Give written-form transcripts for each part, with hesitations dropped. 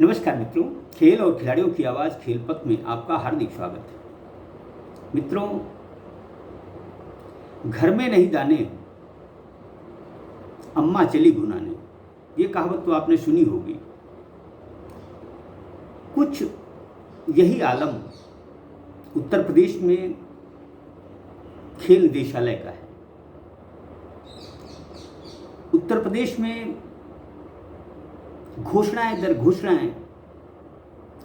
नमस्कार मित्रों, खेल और खिलाड़ियों की आवाज़ खेल पथ में आपका हार्दिक स्वागत है। मित्रों, घर में नहीं दाने, अम्मा चली भुनाने, ये कहावत तो आपने सुनी होगी। कुछ यही आलम उत्तर प्रदेश में खेल निदेशालय का है। उत्तर प्रदेश में घोषणाएं दर घोषणाएं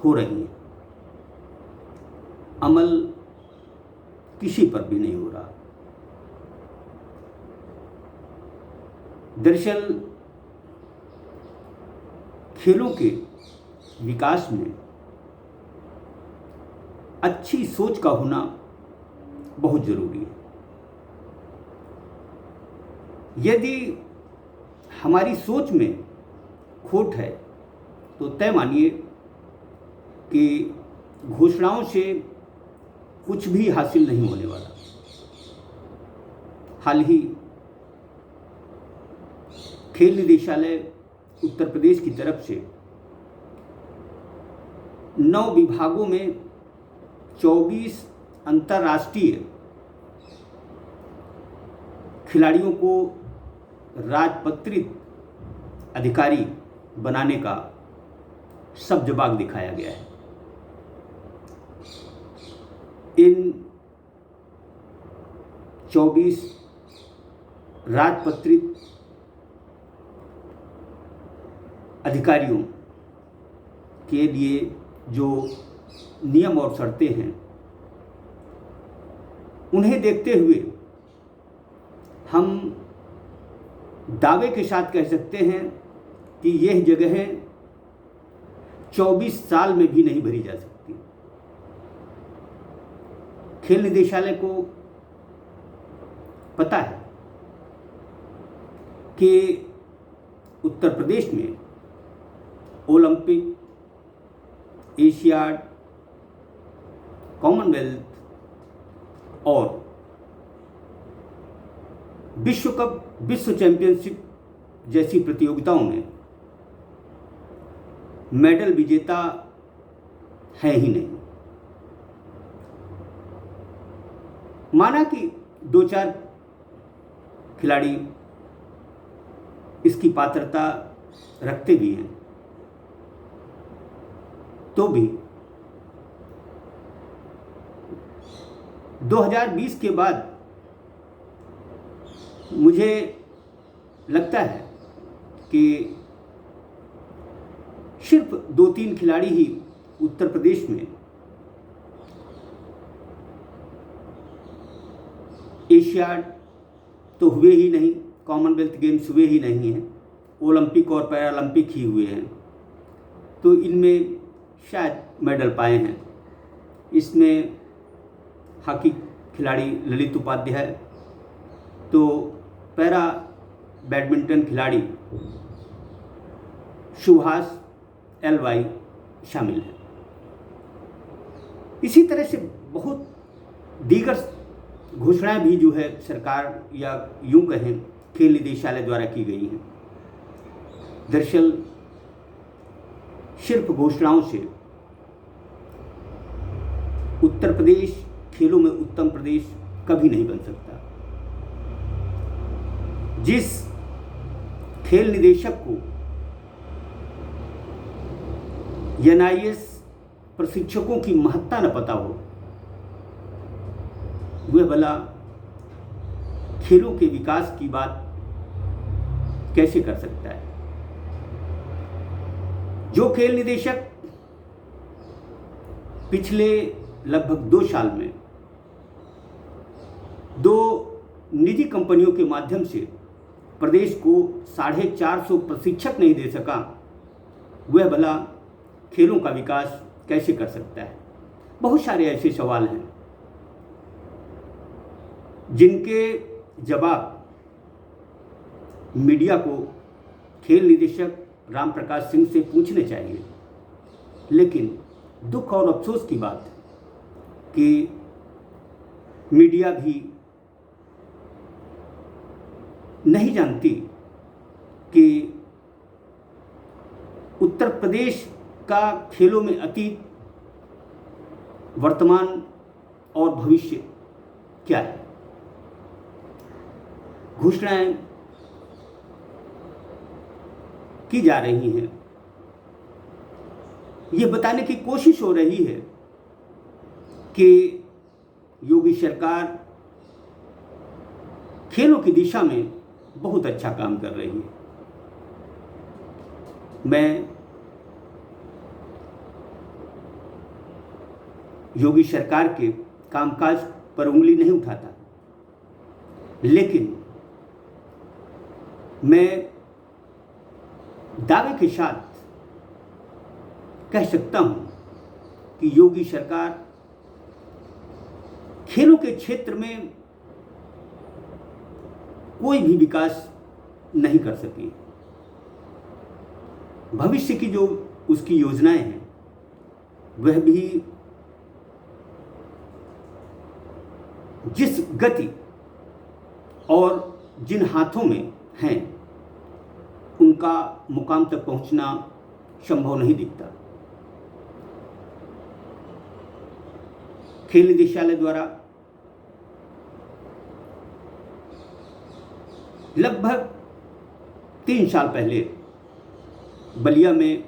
हो रही हैं, अमल किसी पर भी नहीं हो रहा। दरअसल खेलों के विकास में अच्छी सोच का होना बहुत जरूरी है। यदि हमारी सोच में खोट है तो तय मानिए कि घोषणाओं से कुछ भी हासिल नहीं होने वाला। हाल ही खेल निदेशालय उत्तर प्रदेश की तरफ से 9 विभागों में 24 अंतर्राष्ट्रीय खिलाड़ियों को राजपत्रित अधिकारी बनाने का सब जवाब दिखाया गया है। इन 24 राजपत्रित अधिकारियों के लिए जो नियम और शर्तें हैं, उन्हें देखते हुए हम दावे के साथ कह सकते हैं कि यह जगहें 24 साल में भी नहीं भरी जा सकती। खेल निदेशालय को पता है कि उत्तर प्रदेश में ओलंपिक, एशियाड, कॉमनवेल्थ और विश्व कप, विश्व चैंपियनशिप जैसी प्रतियोगिताओं में मेडल विजेता है ही नहीं। माना कि 2-4 खिलाड़ी इसकी पात्रता रखते भी हैं, तो भी 2020 के बाद मुझे लगता है कि सिर्फ 2-3 खिलाड़ी ही उत्तर प्रदेश में एशियाड तो हुए ही नहीं, कॉमनवेल्थ गेम्स हुए ही नहीं हैं, ओलंपिक और पैरालंपिक ही हुए हैं, तो इनमें शायद मेडल पाए हैं। इसमें हॉकी खिलाड़ी ललित उपाध्याय, तो पैरा बैडमिंटन खिलाड़ी सुभाष LY शामिल है। इसी तरह से बहुत दीगर घोषणाएं भी जो है सरकार या यूं कहें खेल निदेशालय द्वारा की गई हैं। दरअसल सिर्फ घोषणाओं से उत्तर प्रदेश खेलों में उत्तम प्रदेश कभी नहीं बन सकता। जिस खेल निदेशक को NIS प्रशिक्षकों की महत्ता न पता हो, वह भला खेलों के विकास की बात कैसे कर सकता है। जो खेल निदेशक पिछले लगभग 2 साल में 2 निजी कंपनियों के माध्यम से प्रदेश को 450 प्रशिक्षक नहीं दे सका, वह भला खेलों का विकास कैसे कर सकता है। बहुत सारे ऐसे सवाल हैं जिनके जवाब मीडिया को खेल निदेशक राम प्रकाश सिंह से पूछने चाहिए। लेकिन दुख और अफसोस की बात है कि मीडिया भी नहीं जानती कि उत्तर प्रदेश का खेलों में अतीत, वर्तमान और भविष्य क्या है। घोषणाएं की जा रही हैं, ये बताने की कोशिश हो रही है कि योगी सरकार खेलों की दिशा में बहुत अच्छा काम कर रही है। मैं योगी सरकार के कामकाज पर उंगली नहीं उठाता, लेकिन मैं दावे के साथ कह सकता हूं कि योगी सरकार खेलों के क्षेत्र में कोई भी विकास नहीं कर सकी। भविष्य की जो उसकी योजनाएं हैं वह भी जिस गति और जिन हाथों में हैं उनका मुकाम तक पहुंचना संभव नहीं दिखता। खेल निदेशालय द्वारा लगभग 3 साल पहले बलिया में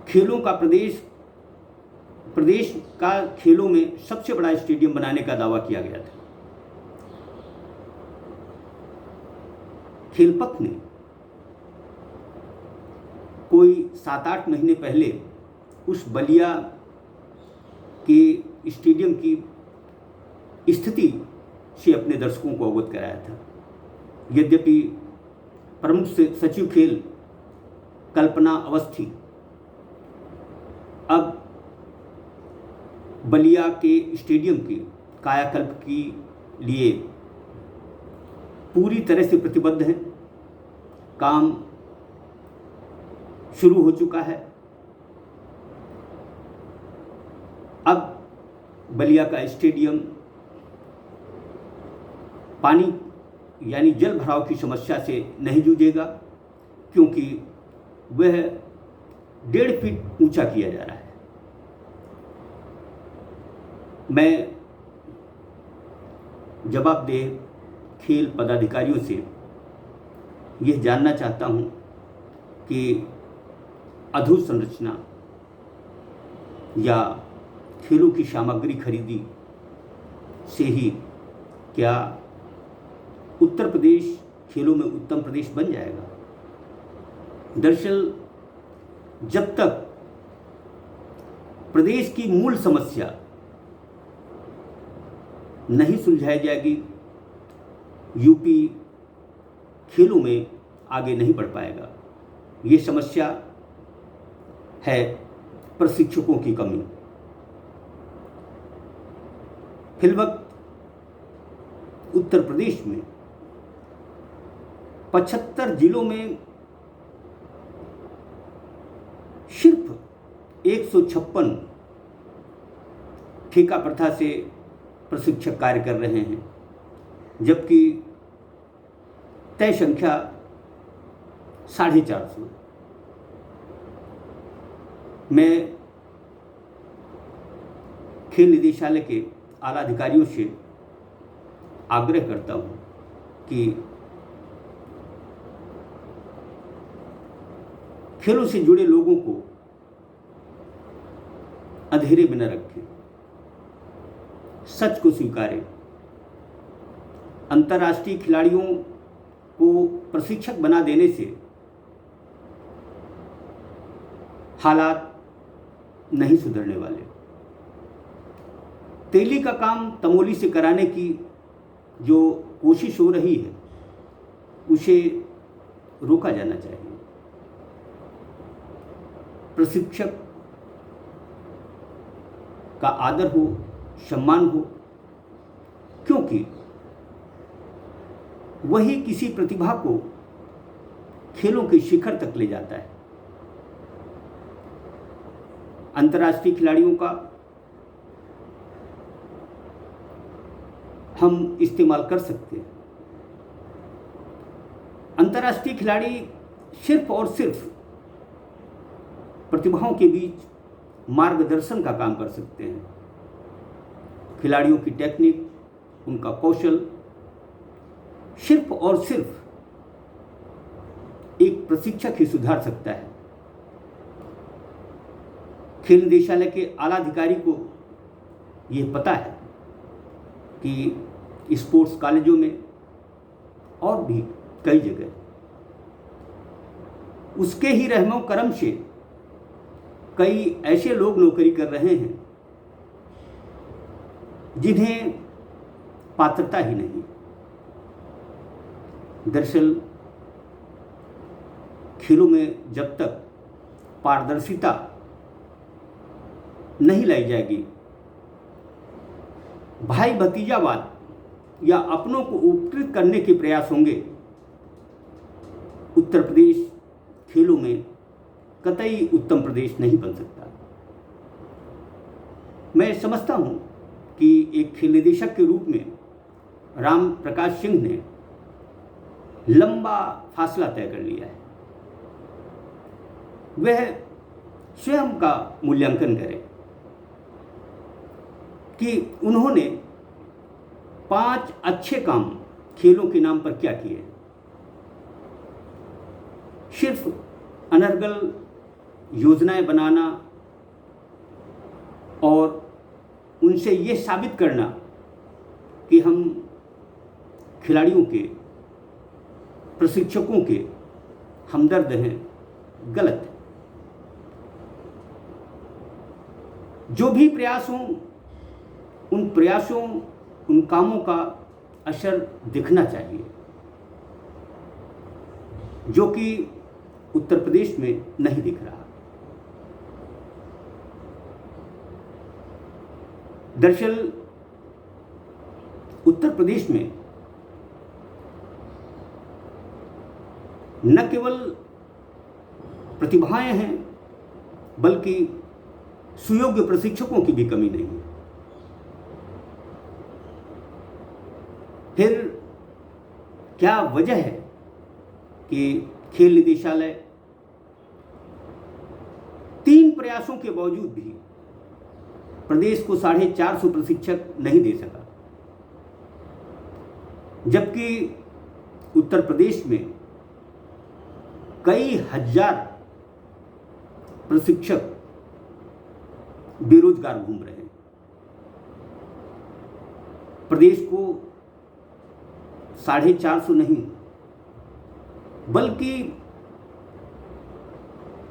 खेलों का प्रदेश का खेलों में सबसे बड़ा स्टेडियम बनाने का दावा किया गया था। खेल पथ ने कोई 7-8 महीने पहले उस बलिया के स्टेडियम की स्थिति से अपने दर्शकों को अवगत कराया था। यद्यपि प्रमुख सचिव खेल कल्पना अवस्थी अब बलिया के स्टेडियम के कायाकल्प के लिए पूरी तरह से प्रतिबद्ध हैं। काम शुरू हो चुका है। अब बलिया का स्टेडियम पानी यानी जल भराव की समस्या से नहीं जूझेगा, क्योंकि वह 1.5 फीट ऊंचा किया जा रहा है। मैं जवाबदेह खेल पदाधिकारियों से यह जानना चाहता हूं कि अधोसंरचना या खेलों की सामग्री खरीदी से ही क्या उत्तर प्रदेश खेलों में उत्तम प्रदेश बन जाएगा। दरअसल जब तक प्रदेश की मूल समस्या नहीं सुलझाई जाएगी, यूपी खेलों में आगे नहीं बढ़ पाएगा। ये समस्या है प्रशिक्षकों की कमी। फिलवक्त उत्तर प्रदेश में 75 जिलों में सिर्फ 156 ठेका प्रथा से प्रशिक्षक कार्य कर रहे हैं, जबकि तय संख्या 450। मैं खेल निदेशालय के आला अधिकारियों से आग्रह करता हूं कि खेलों से जुड़े लोगों को अंधेरे में न रखें, सच को स्वीकारें। अंतर्राष्ट्रीय खिलाड़ियों को प्रशिक्षक बना देने से हालात नहीं सुधरने वाले। तेली का काम तमोली से कराने की जो कोशिश हो रही है उसे रोका जाना चाहिए। प्रशिक्षक का आदर हो, सम्मान हो, क्योंकि वही किसी प्रतिभा को खेलों के शिखर तक ले जाता है। अंतर्राष्ट्रीय खिलाड़ियों का हम इस्तेमाल कर सकते हैं। अंतर्राष्ट्रीय खिलाड़ी सिर्फ और सिर्फ प्रतिभाओं के बीच मार्गदर्शन का काम कर सकते हैं। खिलाड़ियों की टेक्निक, उनका कौशल सिर्फ और सिर्फ एक प्रशिक्षक ही सुधार सकता है। खेल निदेशालय के आला अधिकारी को ये पता है कि स्पोर्ट्स कॉलेजों में और भी कई जगह उसके ही रहमो करम से कई ऐसे लोग नौकरी कर रहे हैं जिन्हें पात्रता ही नहीं। दरअसल खेलों में जब तक पारदर्शिता नहीं लाई जाएगी, भाई भतीजावाद या अपनों को उपकृत करने के प्रयास होंगे, उत्तर प्रदेश खेलों में कतई उत्तम प्रदेश नहीं बन सकता। मैं समझता हूं कि एक खेल निदेशक के रूप में राम प्रकाश सिंह ने लंबा फासला तय कर लिया है। वह स्वयं का मूल्यांकन करें कि उन्होंने 5 अच्छे काम खेलों के नाम पर क्या किए। सिर्फ अनर्गल योजनाएं बनाना और उनसे ये साबित करना कि हम खिलाड़ियों के, प्रशिक्षकों के हमदर्द हैं, गलत है। जो भी प्रयास हों, उन प्रयासों, उन कामों का असर दिखना चाहिए, जो कि उत्तर प्रदेश में नहीं दिख रहा। दरअसल उत्तर प्रदेश में न केवल प्रतिभाएं हैं, बल्कि सुयोग्य प्रशिक्षकों की भी कमी नहीं है। फिर क्या वजह है कि खेल निदेशालय 3 प्रयासों के बावजूद भी प्रदेश को 450 प्रशिक्षक नहीं दे सका, जबकि उत्तर प्रदेश में कई हजार प्रशिक्षक बेरोजगार घूम रहे हैं। प्रदेश को 450 नहीं, बल्कि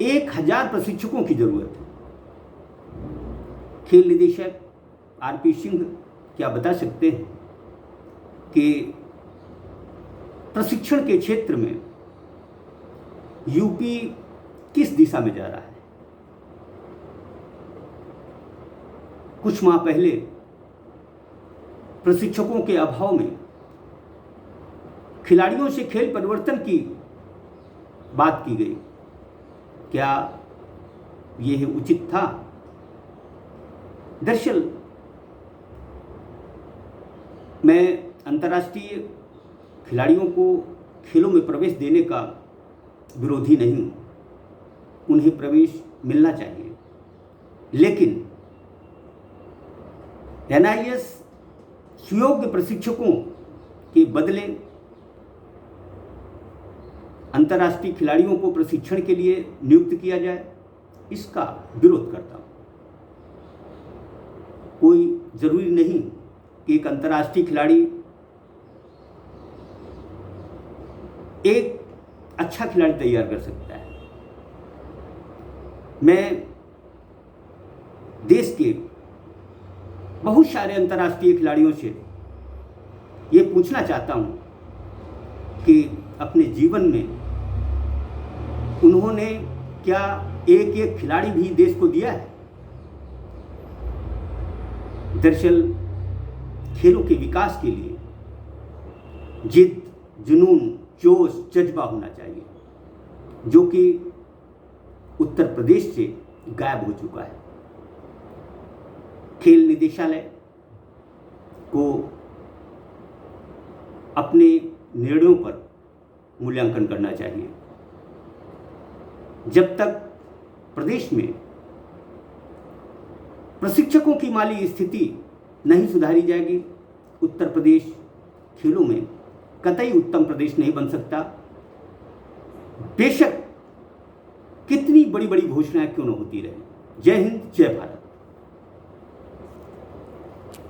1000 प्रशिक्षकों की जरूरत है। खेल निदेशक आरपी सिंह क्या बता सकते हैं कि प्रशिक्षण के क्षेत्र में यूपी किस दिशा में जा रहा है? कुछ माह पहले प्रशिक्षकों के अभाव में खिलाड़ियों से खेल परिवर्तन की बात की गई। क्या यह उचित था? दरअसल मैं अंतर्राष्ट्रीय खिलाड़ियों को खेलों में प्रवेश देने का विरोधी नहीं हूं, उन्हें प्रवेश मिलना चाहिए, लेकिन NIS सुयोग्य प्रशिक्षकों के बदले अंतर्राष्ट्रीय खिलाड़ियों को प्रशिक्षण के लिए नियुक्त किया जाए, इसका विरोध करता हूं। कोई जरूरी नहीं कि एक अंतर्राष्ट्रीय खिलाड़ी एक अच्छा खिलाड़ी तैयार कर सकता है। मैं देश के बहुत सारे अंतर्राष्ट्रीय खिलाड़ियों से ये पूछना चाहता हूं कि अपने जीवन में उन्होंने क्या एक एक खिलाड़ी भी देश को दिया है? दरअसल खेलों के विकास के लिए जिद, जुनून, जोश, जज्बा होना चाहिए, जो कि उत्तर प्रदेश से गायब हो चुका है। खेल निदेशालय को अपने निर्णयों पर मूल्यांकन करना चाहिए। जब तक प्रदेश में प्रशिक्षकों की माली स्थिति नहीं सुधारी जाएगी, उत्तर प्रदेश खेलों में कतई उत्तम प्रदेश नहीं बन सकता। बेशक कितनी बड़ी बड़ी घोषणाएं क्यों न होती रहे। जय हिंद, जय भारत।